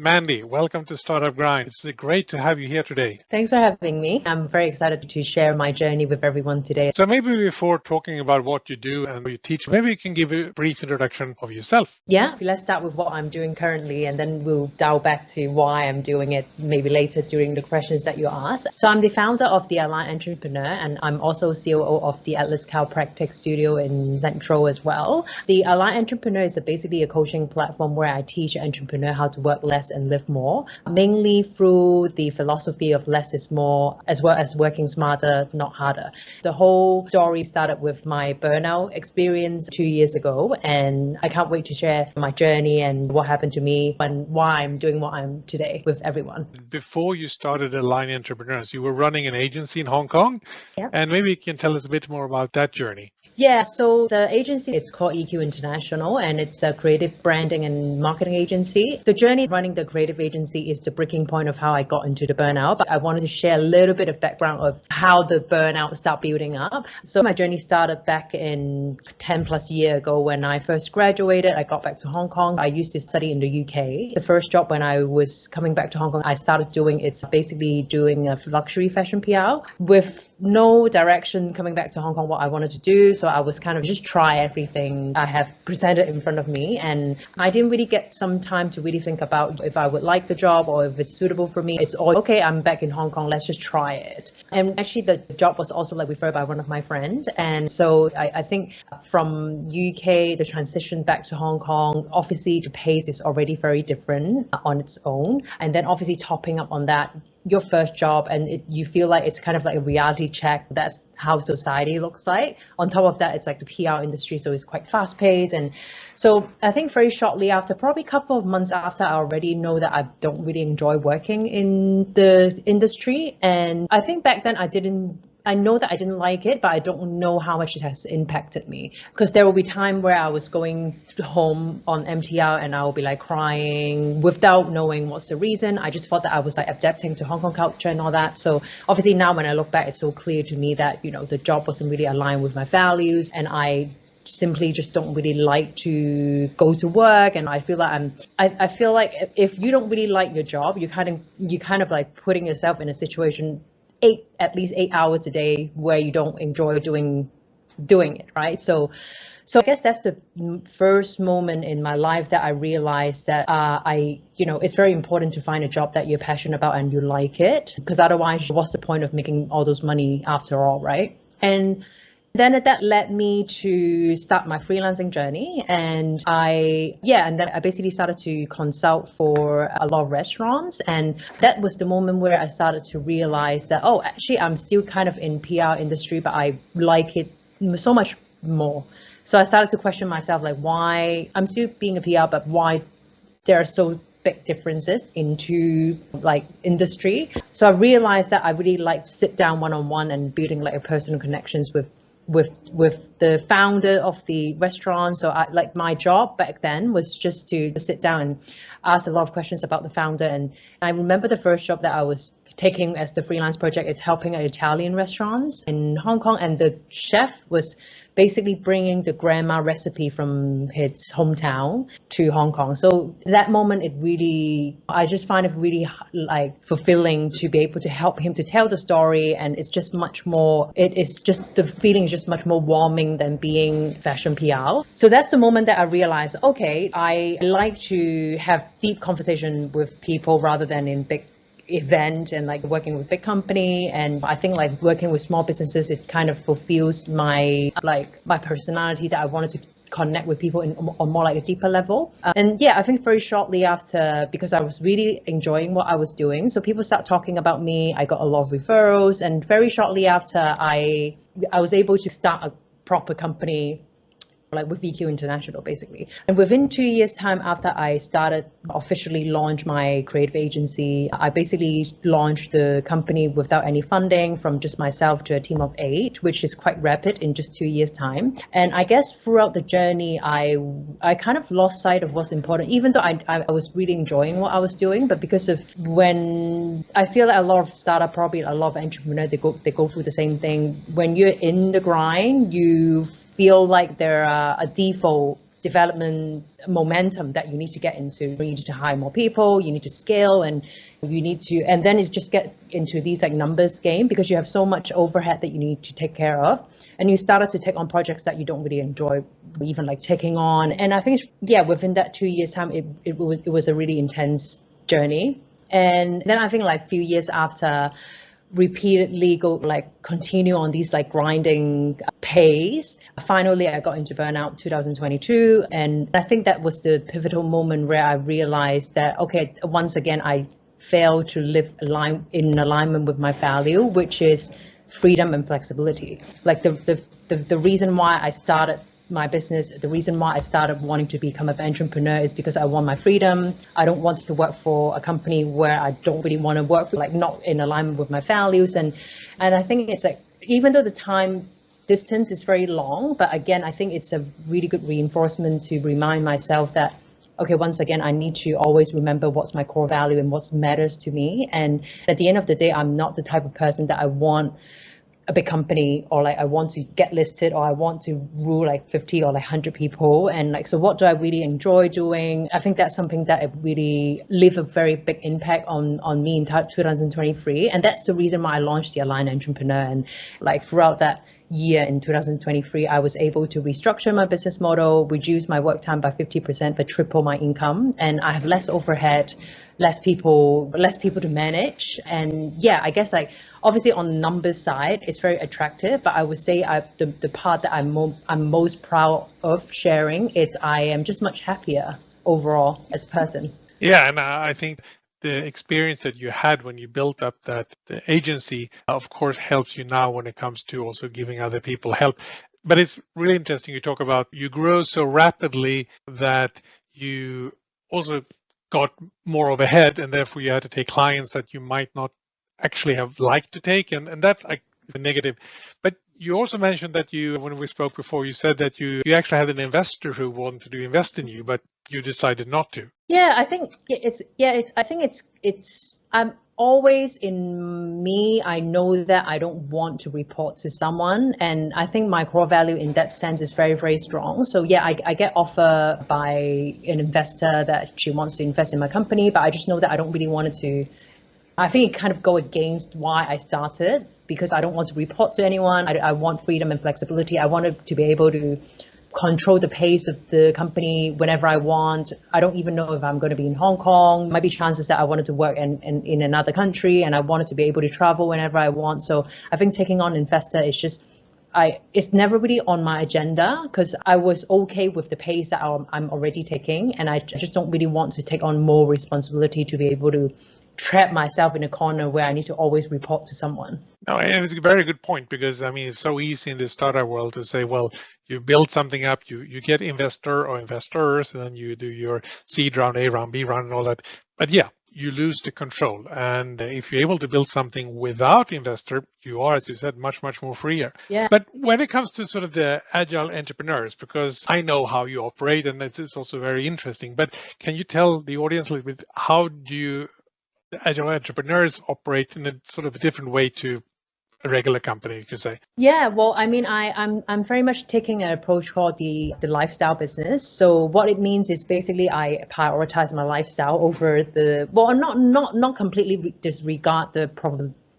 Mandy, welcome to Startup Grind. It's great to have you here today. Thanks for having me. I'm very excited to share my journey with everyone today. So maybe before talking about what you do and what you teach, maybe you can give a brief introduction of yourself. Yeah, let's start with what I'm doing currently, and then we'll dial back to why I'm doing it maybe later during the questions that you ask. So I'm the founder of the Aligned Entrepreneur, and I'm also COO of the Atlas Chiropractic Studio in Central as well. The Aligned Entrepreneur is basically a coaching platform where I teach entrepreneurs how to work less and live more, mainly through the philosophy of less is more, as well as working smarter, not harder. The whole story started with my burnout experience 2 years ago, and I can't wait to share my journey and what happened to me and why I'm doing what I'm today with everyone. Before you started Aligned Entrepreneurs, you were running an agency in Hong Kong, and maybe you can tell us a bit more about that journey. Yeah, so the agency, it's called EQ International, and it's a creative branding and marketing agency. The journey running the creative agency is the breaking point of how I got into the burnout, but I wanted to share a little bit of background of how the burnout started building up. So my journey started back in 10 plus years ago when I first graduated. I got back to Hong Kong. I used to study in the UK. The first job when I was coming back to Hong Kong, I started doing, it's basically doing a luxury fashion PR with no direction coming back to Hong Kong what I wanted to do. So I was kind of just try everything I have presented in front of me. And I didn't really get some time to really think about if I would like the job or if it's suitable for me. It's all, okay, I'm back in Hong Kong, let's just try it. And actually the job was also referred by one of my friends. And so I think from UK, the transition back to Hong Kong, obviously the pace is already very different on its own. And then obviously topping up on that, your first job, and you feel like it's kind of like a reality check. That's how society looks like. On top of that, it's like the PR industry, so it's quite fast paced. And so I think very shortly after, probably a couple of months after, I already know that I don't really enjoy working in the industry. And I think back then I know that I didn't like it, but I don't know how much it has impacted me. Because there will be time where I was going home on MTR and I will be like crying without knowing what's the reason. I just thought that I was like adapting to Hong Kong culture and all that. So obviously now when I look back, it's so clear to me that, the job wasn't really aligned with my values, and I simply just don't really like to go to work. And I feel like I feel like if you don't really like your job, you kind of like putting yourself in a situation at least 8 hours a day where you don't enjoy doing it, right? So I guess that's the first moment in my life that I realized that it's very important to find a job that you're passionate about and you like it, because otherwise what's the point of making all those money after all, right? And then that led me to start my freelancing journey. And then I basically started to consult for a lot of restaurants. And that was the moment where I started to realize that, actually, I'm still kind of in PR industry, but I like it so much more. So I started to question myself, like, why I'm still being a PR, but why there are so big differences into like industry. So I realized that I really like sit down one-on-one and building like a personal connections with the founder of the restaurant. So my job back then was just to sit down and ask a lot of questions about the founder. And I remember the first job that I was taking as the freelance project is helping Italian restaurants in Hong Kong, and the chef was basically bringing the grandma recipe from his hometown to Hong Kong. So that moment, I just find it really like fulfilling to be able to help him to tell the story. And it's just much more, the feeling is just much more warming than being fashion PR. So that's the moment that I realized, okay, I like to have deep conversation with people rather than in big event and like working with big company. And I think like working with small businesses, it kind of fulfills my personality, that I wanted to connect with people on more like a deeper level. I think very shortly after, because I was really enjoying what I was doing, so people start talking about me. I got a lot of referrals, and very shortly after I was able to start a proper company like with EQ International, basically. And within 2 years' time after I started officially launch my creative agency, I basically launched the company without any funding, from just myself to a team of 8, which is quite rapid in just 2 years' time. And I guess throughout the journey, I kind of lost sight of what's important, even though I was really enjoying what I was doing. But because of when I feel like a lot of startup, probably a lot of entrepreneurs, they go through the same thing. When you're in the grind, you feel like there are a default development momentum that you need to get into. You need to hire more people, you need to scale, and then it's just get into these like numbers game, because you have so much overhead that you need to take care of, and you started to take on projects that you don't really enjoy even like taking on. And I think within that 2 years time, it was a really intense journey. And then I think like a few years after, repeatedly continue on these like grinding pace. Finally, I got into burnout 2022, and I think that was the pivotal moment where I realized that, okay, once again, I failed to live in alignment with my value, which is freedom and flexibility. Like the reason why I started my business, the reason why I started wanting to become an entrepreneur is because I want my freedom. I don't want to work for a company where I don't really want to work for, like not in alignment with my values. And I think it's like, even though the time distance is very long, but again, I think it's a really good reinforcement to remind myself that, okay, once again, I need to always remember what's my core value and what matters to me. And at the end of the day, I'm not the type of person that I want a big company, or like I want to get listed, or I want to rule like 50 or like 100 people. And like, so what do I really enjoy doing? I think that's something that it really leave a very big impact on me in 2023. And that's the reason why I launched the Aligned Entrepreneur. And like throughout that year in 2023, I was able to restructure my business model, reduce my work time by 50%, but triple my income. And I have less overhead, less people to manage. And yeah, I guess like obviously on the numbers side, it's very attractive, but I would say the part that I'm most proud of sharing is I am just much happier overall as a person. Yeah, and I think the experience that you had when you built up the agency, of course, helps you now when it comes to also giving other people help. But it's really interesting you talk about you grow so rapidly that you also got more overhead, and therefore you had to take clients that you might not actually have liked to take, and that is a negative. But you also mentioned that when we spoke before, you said that you actually had an investor who wanted to invest in you, but you decided not to. Yeah, I think I'm always in me. I know that I don't want to report to someone, and I think my core value in that sense is very, very strong. So yeah, I get offered by an investor that she wants to invest in my company, but I just know that I don't really want it to. I think it kind of go against why I started, because I don't want to report to anyone. I want freedom and flexibility. I wanted to be able to control the pace of the company whenever I want. I don't even know if I'm going to be in Hong Kong. Might be chances that I wanted to work in another country, and I wanted to be able to travel whenever I want. So I think taking on investor is just, it's never really on my agenda, because I was okay with the pace that I'm already taking, and I just don't really want to take on more responsibility to be able to trap myself in a corner where I need to always report to someone. No, and it's a very good point, because I mean, it's so easy in the startup world to say, well, you build something up, you get investor or investors, and then you do your seed round, A round, B round, and all that. But yeah, you lose the control. And if you're able to build something without investor, you are, as you said, much, much more freer. Yeah. But when it comes to sort of the agile entrepreneurs, because I know how you operate, and it's also very interesting, but can you tell the audience a little bit, how do the agile entrepreneurs operate in a sort of a different way to a regular company, you could say? Yeah, well, I mean, I'm very much taking an approach called the lifestyle business. So what it means is basically I prioritize my lifestyle over not completely disregard the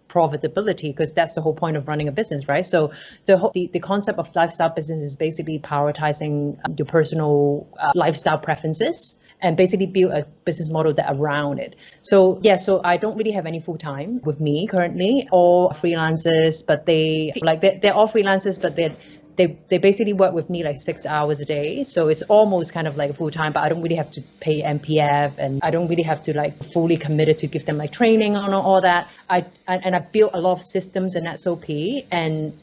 profitability, because that's the whole point of running a business, right? So the concept of lifestyle business is basically prioritizing your personal lifestyle preferences, and basically build a business model that around it. So yeah, so I don't really have any full-time with me currently, all freelancers, but they're all freelancers, but they basically work with me like 6 hours a day. So it's almost kind of like full-time, but I don't really have to pay MPF, and I don't really have to like fully committed to give them like training on all that. I built a lot of systems and SOP, and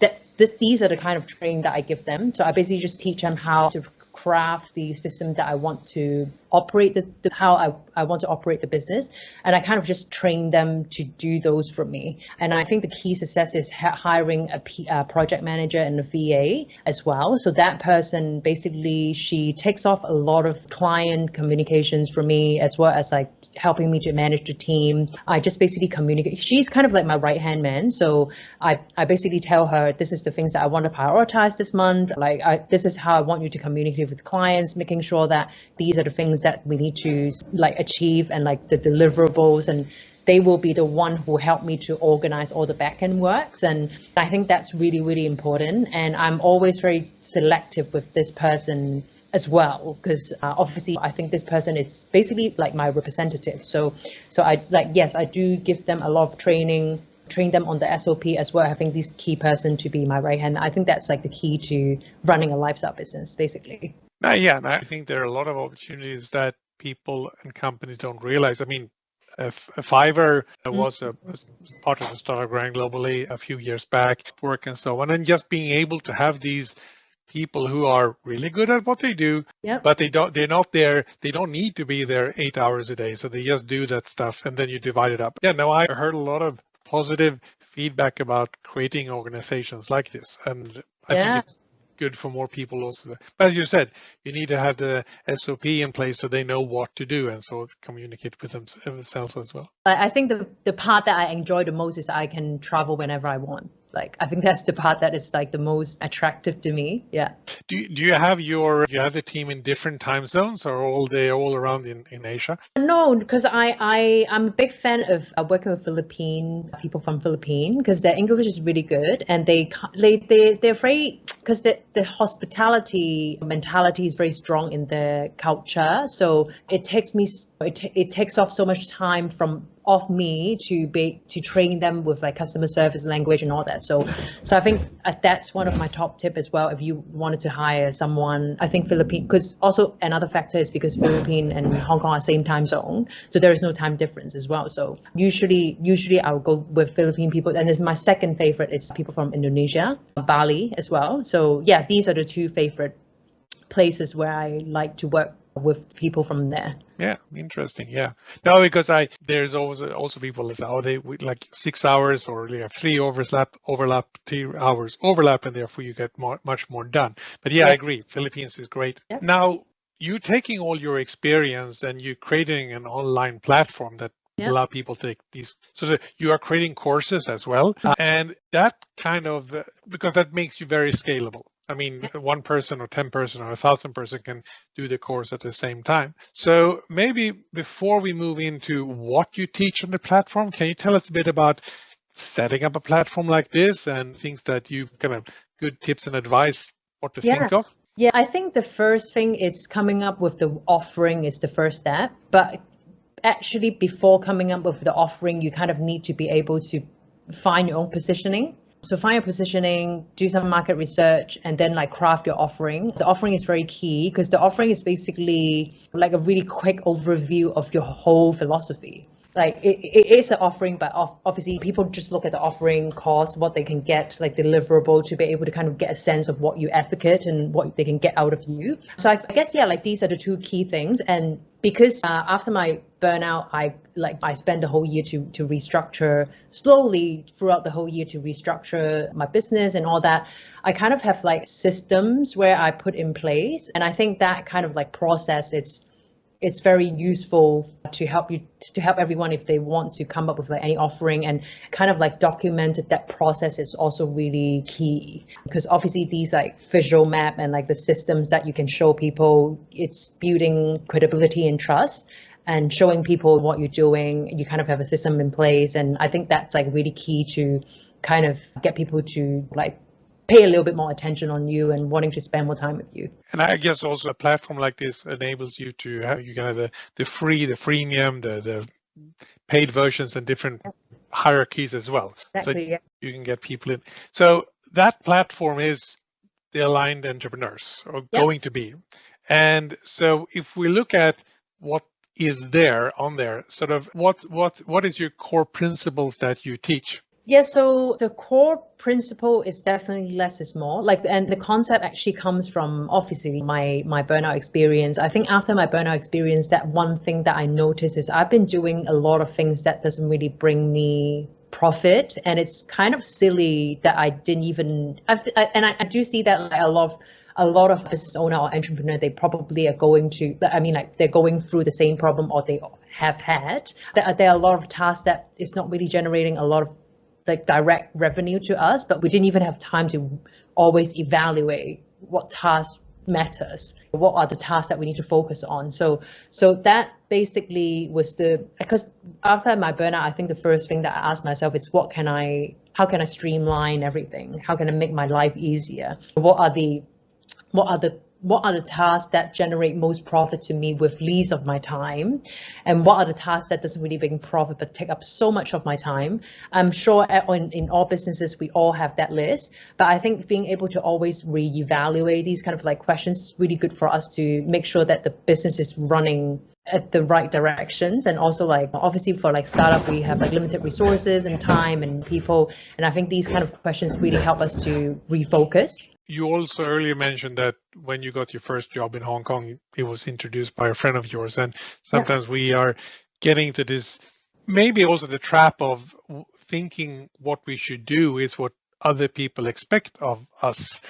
these are the kind of training that I give them. So I basically just teach them how to craft the system that I want to operate how I want to operate the business. And I kind of just train them to do those for me. And I think the key success is hiring a project manager and a VA as well. So that person, basically, she takes off a lot of client communications for me, as well as like helping me to manage the team. I just basically communicate. She's kind of like my right-hand man. So I basically tell her, this is the things that I want to prioritize this month. Like, this is how I want you to communicate with clients, making sure that these are the things that we need to like achieve, and like the deliverables, and they will be the one who help me to organize all the back-end works. And I think that's really, really important. And I'm always very selective with this person as well, because obviously I think this person is basically like my representative. So I like, yes, I do give them a lot of training, train them on the SOP as well, having this key person to be my right hand. I think that's like the key to running a lifestyle business, basically. Yeah, and I think there are a lot of opportunities that people and companies don't realize. I mean, Fiverr was a part of the startup grind globally a few years back, work and so on, and just being able to have these people who are really good at what they do, Yep. but they're not there. They don't need to be there 8 hours a day. So they just do that stuff, and then you divide it up. Yeah, no, I heard a lot of positive feedback about creating organizations like this. And I think it's good for more people also. But as you said, you need to have the SOP in place so they know what to do, and so communicate with themselves as well. I think the part that I enjoy the most is I can travel whenever I want. Like, I think that's the part that is like the most attractive to me. Yeah. Do you have the team in different time zones, or all around in Asia? No, because I'm a big fan of working with Philippine people from Philippines, because their English is really good, and they're very, because the hospitality mentality is very strong in their culture. So it takes off so much time off me to train them with like customer service language and all that. So I think that's one of my top tip as well. If you wanted to hire someone, I think Philippine, because also another factor is because Philippines and Hong Kong are same time zone, so there is no time difference as well. So usually I'll go with Philippine people, and then my second favorite is people from Indonesia, Bali as well. So yeah, these are the two favorite places where I like to work with people from there. Yeah, interesting. Yeah, no, because there's also people that say, they like 6 hours, or they have 3 overlap 2 hours overlap, and therefore you get much more done. But yeah, I agree. Philippines is great. Yeah. Now, you taking all your experience and you creating an online platform that allow people to take these, so that you are creating courses as well, and that kind of because that makes you very scalable. I mean, 1 person or 10 person or 1,000 person can do the course at the same time. So maybe before we move into what you teach on the platform, can you tell us a bit about setting up a platform like this and things that you've kind of good tips and advice, what to think of? Yeah, I think the first thing is coming up with the offering is the first step. But actually, before coming up with the offering, you kind of need to be able to find your own positioning. So find your positioning, do some market research, and then like craft your offering. The offering is very key, because the offering is basically like a really quick overview of your whole philosophy. Like it is an offering, but obviously people just look at the offering cost, what they can get, like deliverable, to be able to kind of get a sense of what you advocate and what they can get out of you. So I guess, yeah, like these are the 2 key things. And because after my burnout, I spent the whole year to restructure slowly throughout the whole year to restructure my business and all that. I kind of have like systems where I put in place, and I think that kind of like process, it's very useful to help everyone if they want to come up with like any offering, and kind of like documented that process is also really key, because obviously these like visual map and like the systems that you can show people, it's building credibility and trust and showing people what you're doing. You kind of have a system in place, and I think that's like really key to kind of get people to like pay a little bit more attention on you and wanting to spend more time with you. And I guess also a platform like this enables you to have, you can have the freemium, the paid versions, and different hierarchies as well. Exactly, so you can get people in. So that platform is the aligned entrepreneurs, or going to be. And so if we look at what is there on there, sort of what is your core principles that you teach? Yeah, so the core principle is definitely less is more. Like, and the concept actually comes from obviously my burnout experience. I think after my burnout experience, that one thing that I noticed is I've been doing a lot of things that doesn't really bring me profit, and it's kind of silly that I didn't even. I do see that like a lot of business owner or entrepreneur, they probably are going to. I mean, like they're going through the same problem or they have had. There are a lot of tasks that is not really generating a lot of like direct revenue to us, but we didn't even have time to always evaluate what task matters, what are the tasks that we need to focus on. So that basically was because after my burnout, I think the first thing that I asked myself is how can I streamline everything? How can I make my life easier? What are the tasks that generate most profit to me with least of my time, and what are the tasks that doesn't really bring profit but take up so much of my time? I'm sure in all businesses we all have that list, but I think being able to always reevaluate these kind of like questions is really good for us to make sure that the business is running at the right directions. And also, like, obviously for like startup, we have like limited resources and time and people, and I think these kind of questions really help us to refocus. You also earlier mentioned that when you got your first job in Hong Kong, it was introduced by a friend of yours. And sometimes we are getting to this, maybe also the trap of thinking what we should do is what other people expect of us.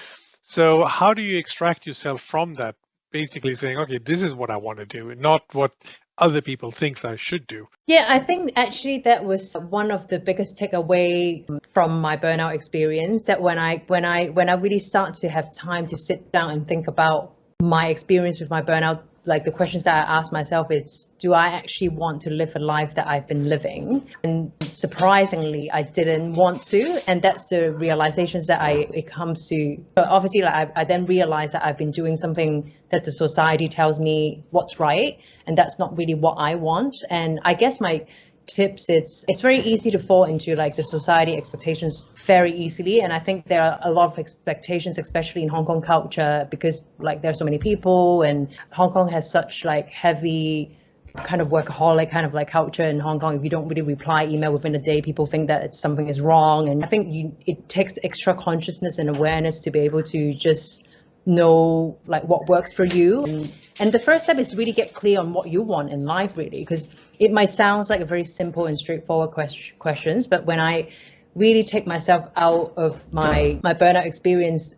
So how do you extract yourself from that? Basically saying, okay, this is what I want to do, not what other people think I should do. Yeah, I think actually that was one of the biggest takeaway from my burnout experience, that when I really start to have time to sit down and think about my experience with my burnout, like the questions that I ask myself is, do I actually want to live a life that I've been living? And surprisingly, I didn't want to. And that's the realizations that it comes to. But obviously, like I then realized that I've been doing something that the society tells me what's right, and that's not really what I want. And I guess my tips, it's very easy to fall into like the society expectations very easily, and I think there are a lot of expectations, especially in Hong Kong culture, because like there's so many people, and Hong Kong has such like heavy kind of workaholic kind of like culture in Hong Kong. If you don't really reply email within a day, people think that something is wrong. And I think it takes extra consciousness and awareness to be able to just know like what works for you. And the first step is to really get clear on what you want in life, really, because it might sound like a very simple and straightforward questions, but when I really take myself out of my burnout experience,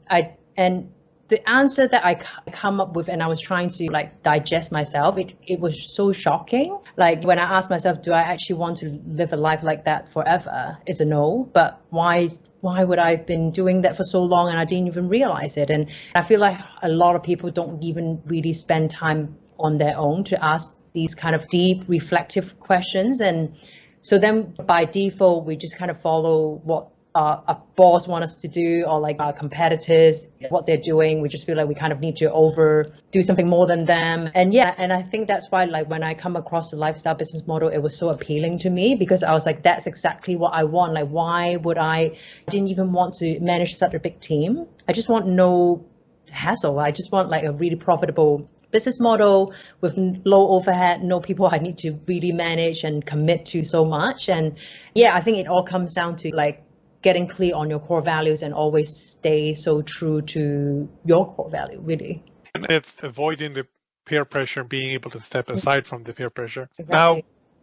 and the answer that I come up with, and I was trying to like digest myself, it was so shocking. Like when I asked myself, do I actually want to live a life like that forever? It's a no, but why would I have been doing that for so long and I didn't even realize it? And I feel like a lot of people don't even really spend time on their own to ask these kind of deep, reflective questions. And so then by default, we just kind of follow what our boss want us to do, or like our competitors, what they're doing. We just feel like we kind of need to do something more than them. And and I think that's why like when I come across the lifestyle business model, it was so appealing to me, because I was like, that's exactly what I want. Like, why would I didn't even want to manage such a big team. I just want no hassle. I just want like a really profitable business model with low overhead, no people I need to really manage and commit to so much. And I think it all comes down to like getting clear on your core values and always stay so true to your core value, really. And it's avoiding the peer pressure, being able to step aside from the peer pressure. Exactly. Now,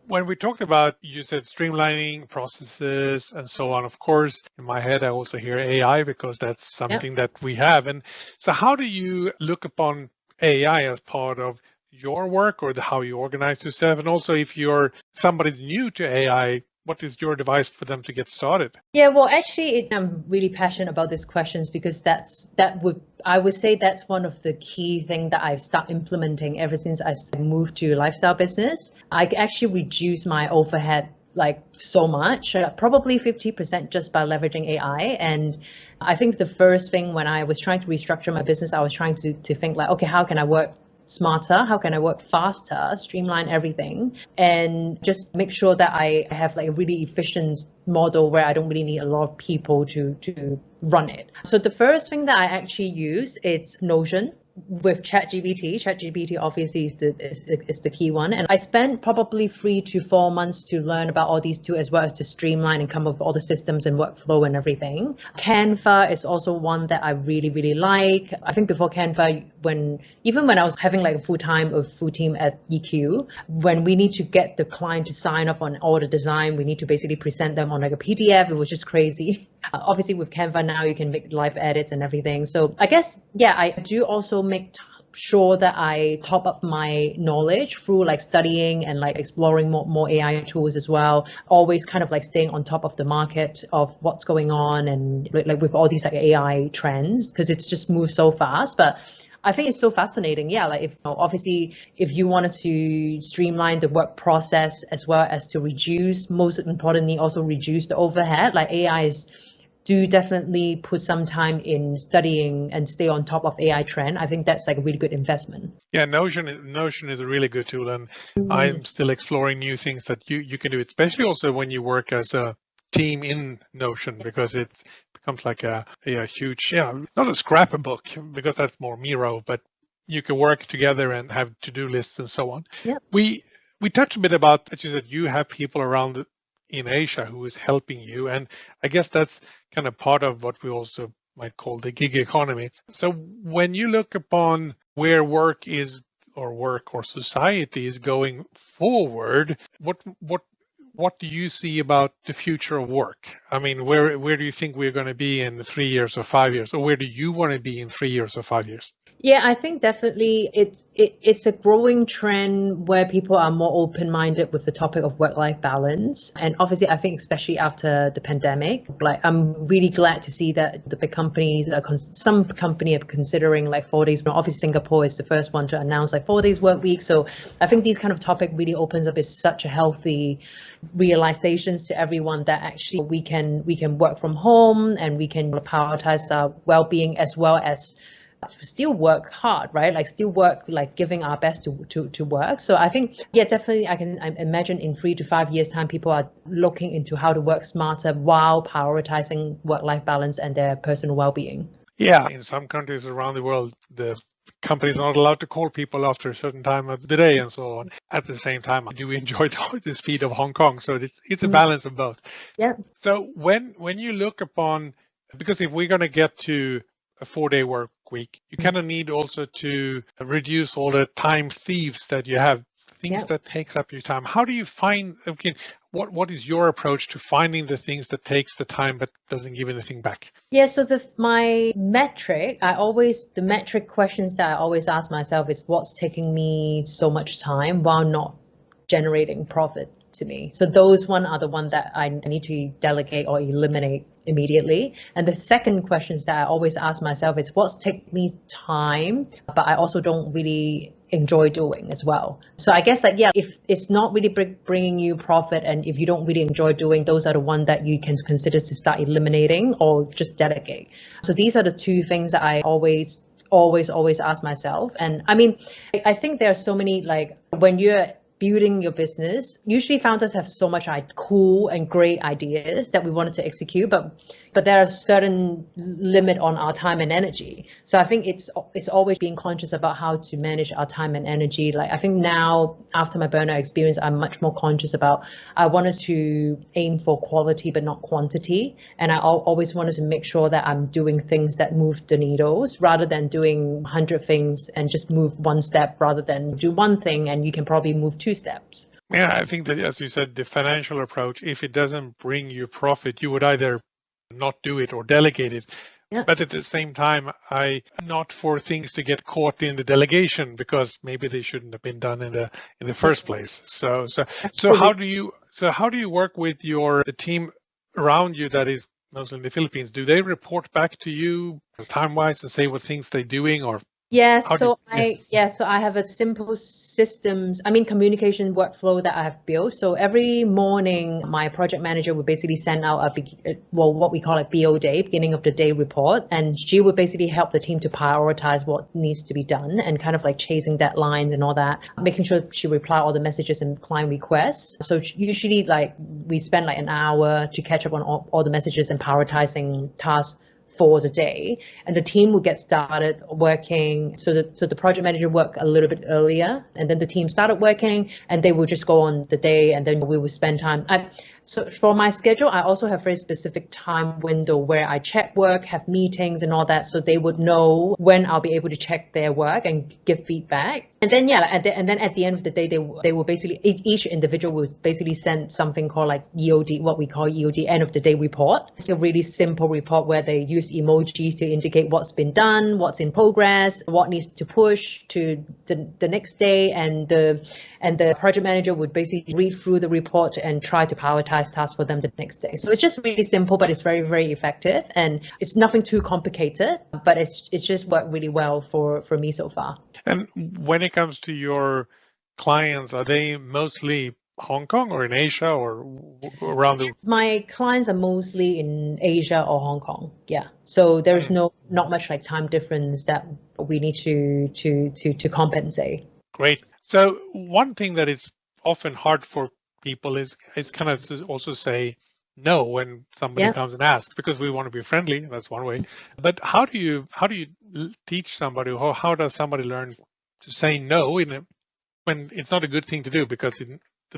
when we talked about, you said streamlining processes and so on, of course, in my head, I also hear AI, because that's something that we have. And so how do you look upon AI as part of your work, or how you organize yourself? And also, if you're somebody new to AI, what is your advice for them to get started? Yeah, well, actually, I'm really passionate about these questions, because I would say that's one of the key things that I've started implementing ever since I moved to lifestyle business. I actually reduced my overhead like so much, probably 50% just by leveraging AI. And I think the first thing when I was trying to restructure my business, I was trying to think like, okay, how can I work smarter? How can I work faster, streamline everything, and just make sure that I have like a really efficient model where I don't really need a lot of people to run it. So the first thing that I actually use is Notion. with ChatGPT obviously is the key one. And I spent probably 3 to 4 months to learn about all these tools, as well as to streamline and come up with all the systems and workflow and everything. Canva is also one that I really, really like. I think before Canva, even when I was having like a full team at EQ, when we need to get the client to sign up on all the design, we need to basically present them on like a PDF. It was just crazy. Obviously with Canva now you can make live edits and everything. So I guess, yeah, I do also make sure that I top up my knowledge through like studying and like exploring more AI tools as well. Always kind of like staying on top of the market of what's going on, and like with all these like AI trends, because it's just moved so fast. But I think it's so fascinating. Yeah, like obviously if you wanted to streamline the work process as well as to reduce, most importantly, also reduce the overhead, like do definitely put some time in studying and stay on top of AI trend. I think that's like a really good investment. Yeah, Notion is a really good tool, and I'm still exploring new things that you can do, especially also when you work as a team in Notion, because it becomes like a huge, not a scrapbook, because that's more Miro, but you can work together and have to-do lists and so on. Yeah. We touched a bit about, as you said, you have people around in Asia who is helping you, and I guess that's kind of part of what we also might call the gig economy. So when you look upon where work or society is going forward, what do you see about the future of work? I mean, where do you think we're going to be in 3 years or 5 years, or where do you want to be in 3 years or 5 years? Yeah, I think definitely it's a growing trend where people are more open-minded with the topic of work-life balance. And obviously, I think especially after the pandemic, like I'm really glad to see that the big companies, some company are considering like 4 days. Obviously, Singapore is the first one to announce like 4 days work week. So I think these kind of topic really opens up, is such a healthy realizations to everyone that actually we can work from home and we can prioritize our well-being, as well as still work hard, right? Like still work, like giving our best to work. So I think, yeah, definitely I imagine in 3 to 5 years time, people are looking into how to work smarter while prioritizing work-life balance and their personal well-being. Yeah, in some countries around the world, the companies are not allowed to call people after a certain time of the day and so on. At the same time, I do enjoy the speed of Hong Kong. So it's a balance of both. Yeah. So when you look upon, because if we're going to get to a 4-day work week, you kind of need also to reduce all the time thieves that you have, things that takes up your time. How do you find, again, what is your approach to finding the things that takes the time but doesn't give anything back? Yeah, so my metric, the metric questions that I always ask myself is, what's taking me so much time while not generating profit to me? So those are the one that I need to delegate or eliminate immediately. And the second questions that I always ask myself is, what's taking me time, but I also don't really enjoy doing as well. So I guess if it's not really bringing you profit, and if you don't really enjoy doing, those are the one that you can consider to start eliminating or just delegate. So these are the two things that I always ask myself. And I mean, I think there are so many, like when you're building your business, usually founders have so much cool and great ideas that we wanted to execute, but there are certain limit on our time and energy. So I think it's always being conscious about how to manage our time and energy. Like I think now, after my burnout experience, I'm much more conscious about, I wanted to aim for quality but not quantity, and I always wanted to make sure that I'm doing things that move the needles, rather than doing 100 things and just move one step, rather than do one thing and you can probably move 2 steps. Yeah, I think that, as you said, the financial approach, if it doesn't bring you profit, you would either not do it or delegate it. Yeah. But at the same time, I not for things to get caught in the delegation, because maybe they shouldn't have been done in the first place. So how do you work with the team around you that is mostly in the Philippines? Do they report back to you time-wise and say what things they're doing, or? Yes, so I have a simple communication workflow that I have built. So every morning, my project manager would basically send out what we call a BO day, beginning of the day report, and she would basically help the team to prioritize what needs to be done and kind of like chasing deadlines and all that, making sure she reply all the messages and client requests. So usually we spend like an hour to catch up on all the messages and prioritizing tasks for the day, and the team would get started working. So the project manager worked a little bit earlier, and then the team started working, and they would just go on the day, and then we would spend time. So for my schedule, I also have very specific time window where I check work, have meetings and all that, so they would know when I'll be able to check their work and give feedback. And then and then at the end of the day, they will basically, each individual will basically send something called like EOD, what we call EOD, end of the day report. It's a really simple report where they use emojis to indicate what's been done, what's in progress, what needs to push to the next day, and the project manager would basically read through the report and try to prioritize tasks for them the next day. So it's just really simple, but it's very, very effective, and it's nothing too complicated, but it's just worked really well for me so far. And when it comes to your clients, are they mostly Hong Kong or in Asia or around the? My clients are mostly in Asia or Hong Kong. Yeah. So there's not much like time difference that we need to compensate. Great. So one thing that is often hard for people is kind of also say no when somebody comes and asks, because we want to be friendly. That's one way. But how do you teach somebody, or how does somebody learn to say no when it's not a good thing to do, because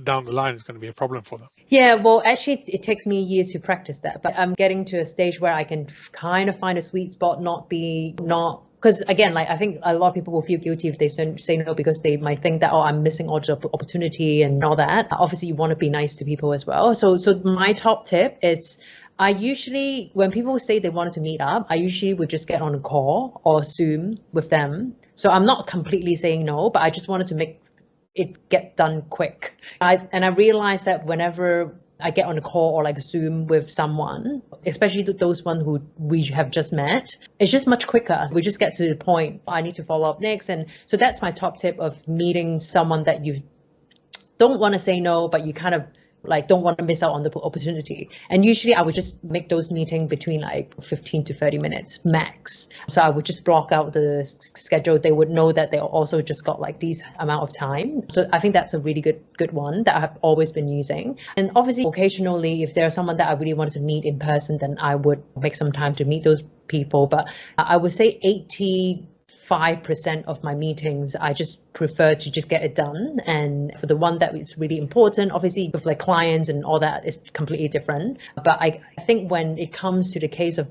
down the line it's going to be a problem for them? Yeah, well, actually, it takes me years to practice that, but I'm getting to a stage where I can kind of find a sweet spot, because again, like I think a lot of people will feel guilty if they say no, because they might think that, oh, I'm missing all the opportunity and all that. Obviously, you want to be nice to people as well. So my top tip is, I usually, when people say they wanted to meet up, I usually would just get on a call or Zoom with them. So I'm not completely saying no, but I just wanted to make it get done quick. I realized that whenever I get on a call or like Zoom with someone, especially those one who we have just met, it's just much quicker. We just get to the point. I need to follow up next. And so that's my top tip of meeting someone that you don't want to say no, but you kind of like don't want to miss out on the opportunity. And usually I would just make those meetings between like 15 to 30 minutes max. So I would just block out the schedule. They would know that they also just got like this amount of time. So I think that's a really good one that I have always been using. And obviously occasionally, if there's someone that I really wanted to meet in person, then I would make some time to meet those people. But I would say 85% of my meetings, I just prefer to just get it done. And for the one that it's really important, obviously with like clients and all that, is completely different. But I think when it comes to the case of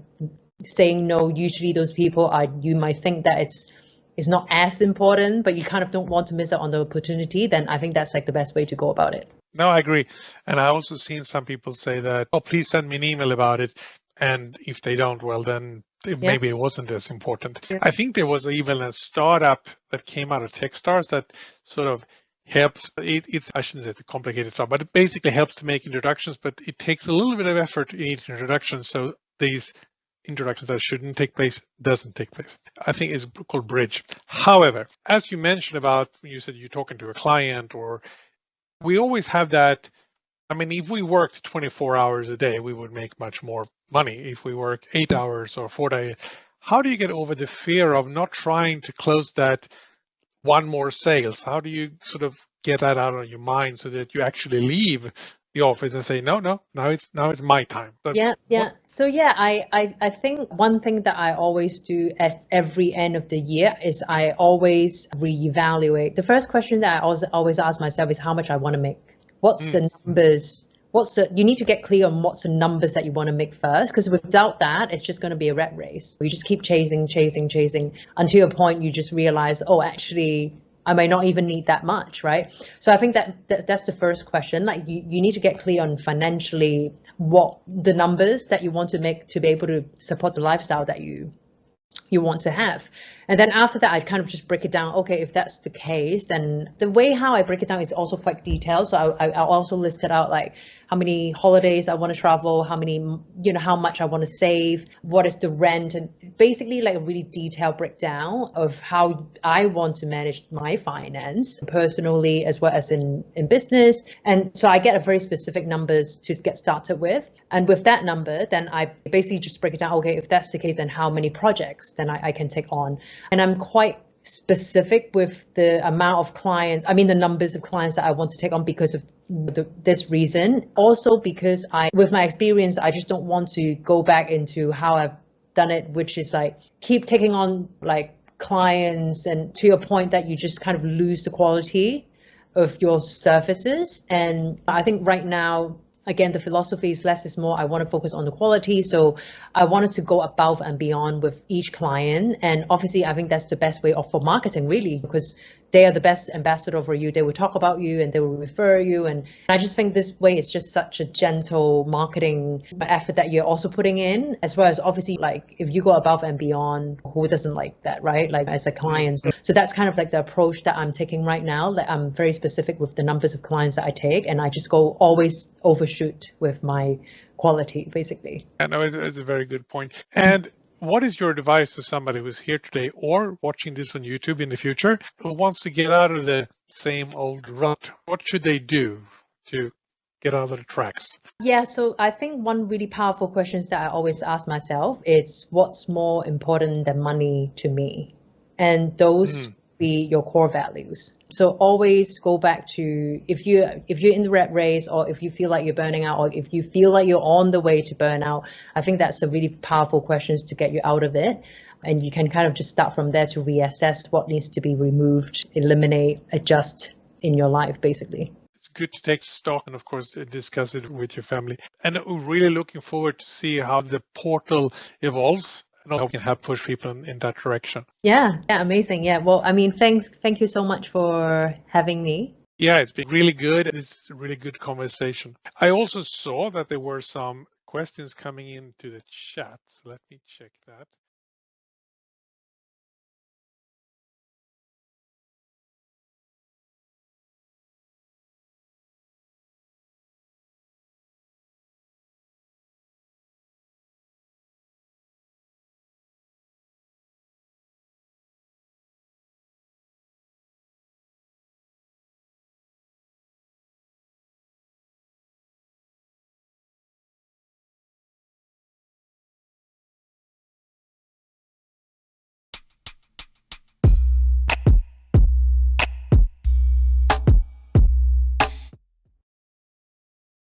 saying no, usually those people you might think that it's not as important, but you kind of don't want to miss out on the opportunity, then I think that's like the best way to go about it. No, I agree. And I also seen some people say that, oh, please send me an email about it. And if they don't, well, then maybe it wasn't as important. Yeah. I think there was even a startup that came out of Techstars that sort of helps. It's, I shouldn't say it's a complicated stuff, but it basically helps to make introductions, but it takes a little bit of effort in each introduction. So these introductions that shouldn't take place doesn't take place. I think it's called Bridge. However, as you mentioned about, you said you're talking to a client, or we always have that. I mean, if we worked 24 hours a day, we would make much more money. If we work 8 hours or 4 days, how do you get over the fear of not trying to close that one more sales? How do you sort of get that out of your mind so that you actually leave the office and say, no, now it's my time? Yeah. So I think one thing that I always do at every end of the year is I always reevaluate. The first question that I always ask myself is how much I want to make. What's the numbers? You need to get clear on what's the numbers that you want to make first, because without that, it's just going to be a rat race. You just keep chasing until a point you just realize, oh, actually, I may not even need that much, right? So I think that's the first question. Like you need to get clear on financially what the numbers that you want to make to be able to support the lifestyle that you want to have. And then after that, I kind of just break it down. Okay, if that's the case, then the way how I break it down is also quite detailed. So I also listed out like how many holidays I want to travel, how much I want to save, what is the rent, and basically like a really detailed breakdown of how I want to manage my finance personally as well as in business. And so I get a very specific numbers to get started with. And with that number, then I basically just break it down. Okay, if that's the case, then how many projects then I can take on? And I'm quite specific with the amount of clients, the numbers of clients that I want to take on because of this reason. Also because with my experience, I just don't want to go back into how I've done it, which is like keep taking on like clients, and to your point that you just kind of lose the quality of your services. And I think right now, again, the philosophy is less is more. I want to focus on the quality. So I wanted to go above and beyond with each client. And obviously, I think that's the best way for marketing, really, because they are the best ambassador for you. They will talk about you and they will refer you. And I just think this way is just such a gentle marketing effort that you're also putting in, as well as obviously, like if you go above and beyond, who doesn't like that, right? Like as a client. So that's kind of like the approach that I'm taking right now. Like I'm very specific with the numbers of clients that I take, and I just go always overshoot with my quality, basically. I know it's a very good point. And what is your advice to somebody who's here today or watching this on YouTube in the future who wants to get out of the same old rut? What should they do to get out of the tracks? Yeah, so I think one really powerful question that I always ask myself is what's more important than money to me? And those be your core values. So always go back to if you're in the rat race, or if you feel like you're burning out, or if you feel like you're on the way to burnout, I think that's a really powerful questions to get you out of it. And you can kind of just start from there to reassess what needs to be removed, eliminate, adjust in your life, basically. It's good to take stock and, of course, discuss it with your family. And we're really looking forward to see how the portal evolves and also can help push people in that direction. Yeah, amazing. Yeah, well, I mean, thank you so much for having me. Yeah, it's been really good. It's a really good conversation. I also saw that there were some questions coming into the chat. So let me check that.